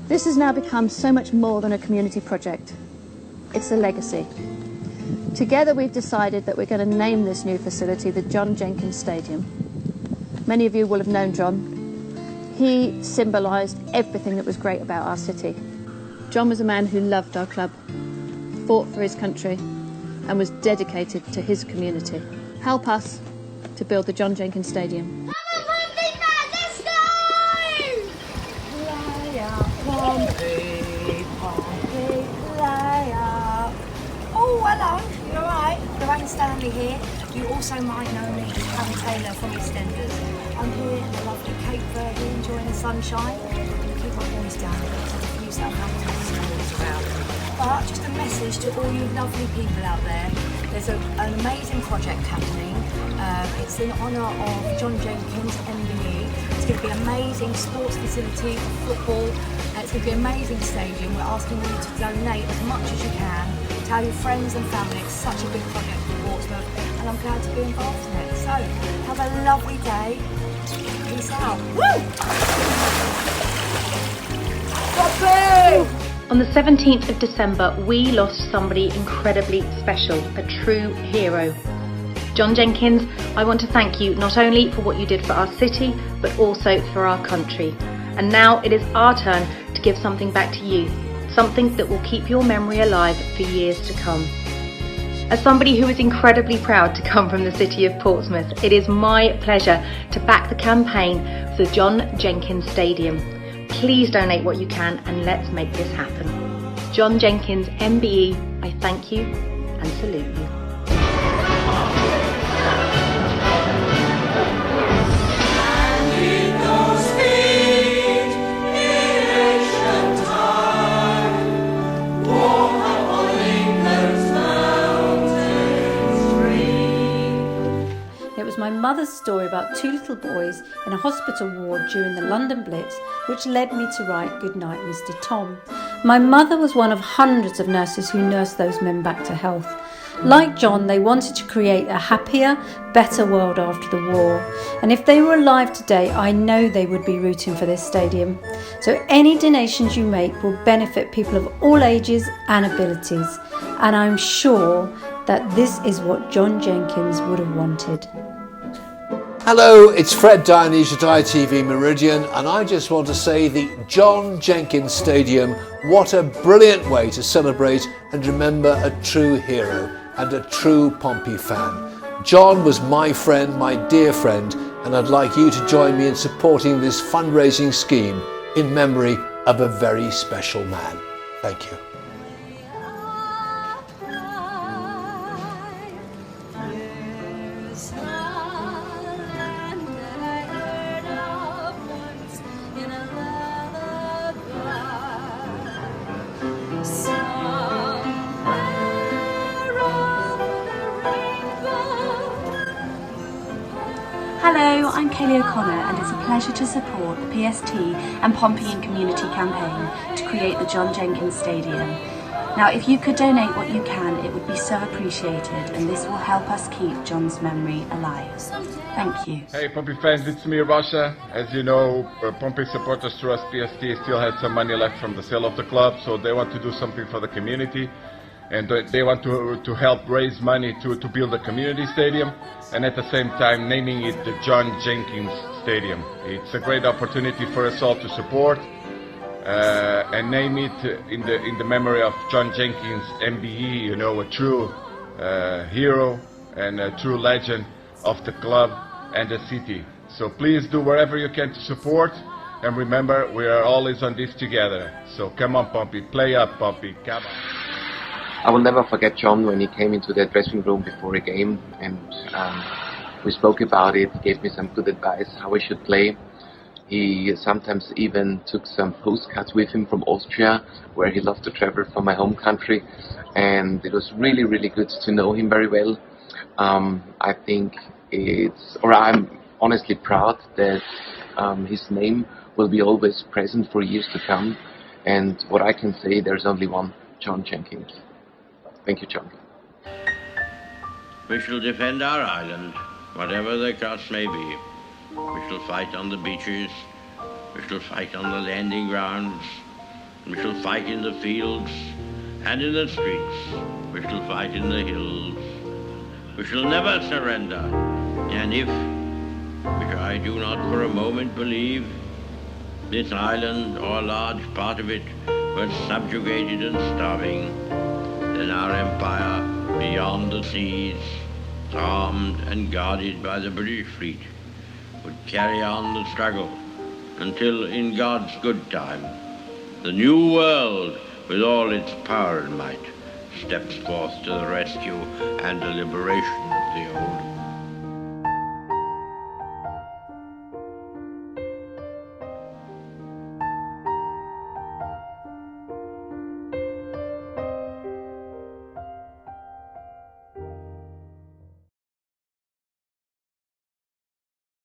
This has now become so much more than a community project. It's a legacy. Together we've decided that we're going to name this new facility the John Jenkins Stadium. Many of you will have known John. He symbolised everything that was great about our city. John was a man who loved our club, fought for his country, and was dedicated to his community. Help us to build the John Jenkins Stadium. Oh, hello, you alright? Lorraine Stanley here. You also might know me as Pam Taylor from EastEnders. I'm here in the lovely Cape Verde enjoying the sunshine. Keep my voice down because there's a few Southampton stories around. But just a message to all you lovely people out there. There's an amazing project happening. It's in honour of John Jenkins, MBE. It's going to be an amazing sports facility for football. It's going to be an amazing stadium. We're asking you to donate as much as you can. Tell your friends and family. It's such a big project for Portsmouth, and I'm glad to be involved in it. So, have a lovely day. Peace out. Woo! On the 17th of December, we lost somebody incredibly special, a true hero. John Jenkins, I want to thank you not only for what you did for our city, but also for our country. And now it is our turn to give something back to you, something that will keep your memory alive for years to come. As somebody who is incredibly proud to come from the city of Portsmouth, it is my pleasure to back the campaign for the John Jenkins Stadium. Please donate what you can and let's make this happen. John Jenkins, MBE, I thank you and salute you. My mother's story about two little boys in a hospital ward during the London Blitz, which led me to write Goodnight, Mr. Tom. My mother was one of hundreds of nurses who nursed those men back to health. Like John, they wanted to create a happier, better world after the war. And if they were alive today, I know they would be rooting for this stadium. So any donations you make will benefit people of all ages and abilities. And I'm sure that this is what John Jenkins would have wanted. Hello, it's Fred Dinage at ITV Meridian, and I just want to say the John Jenkins Stadium, what a brilliant way to celebrate and remember a true hero and a true Pompey fan. John was my friend, my dear friend, and I'd like you to join me in supporting this fundraising scheme in memory of a very special man. Thank you. Hello, I'm Kaylee O'Connor and it's a pleasure to support the PST and Pompey Community campaign to create the John Jenkins Stadium. Now if you could donate what you can, it would be so appreciated and this will help us keep John's memory alive. Thank you. Hey Pompey fans, it's me Rasha. As you know, Pompey supporters trust PST still has some money left from the sale of the club, so they want to do something for the community. And they want to help raise money to build a community stadium and at the same time naming it the John Jenkins Stadium. It's a great opportunity for us all to support and name it in the memory of John Jenkins, MBE, you know, a true hero and a true legend of the club and the city. So please do wherever you can to support, and remember, we are always on this together. So come on Pompey, play up Pompey, come on. I will never forget John when he came into the dressing room before a game and we spoke about it. He gave me some good advice how I should play. He sometimes even took some postcards with him from Austria, where he loved to travel from my home country, and it was really, really good to know him very well. I think I'm honestly proud that his name will be always present for years to come, and what I can say, there's only one John Jenkins. Thank you, John. We shall defend our island, whatever the cost may be. We shall fight on the beaches. We shall fight on the landing grounds. We shall fight in the fields and in the streets. We shall fight in the hills. We shall never surrender. And if, which I do not for a moment believe, this island or a large part of it was subjugated and starving, then our empire beyond the seas, armed and guarded by the British fleet, would carry on the struggle until, in God's good time, the new world, with all its power and might, steps forth to the rescue and the liberation of the old.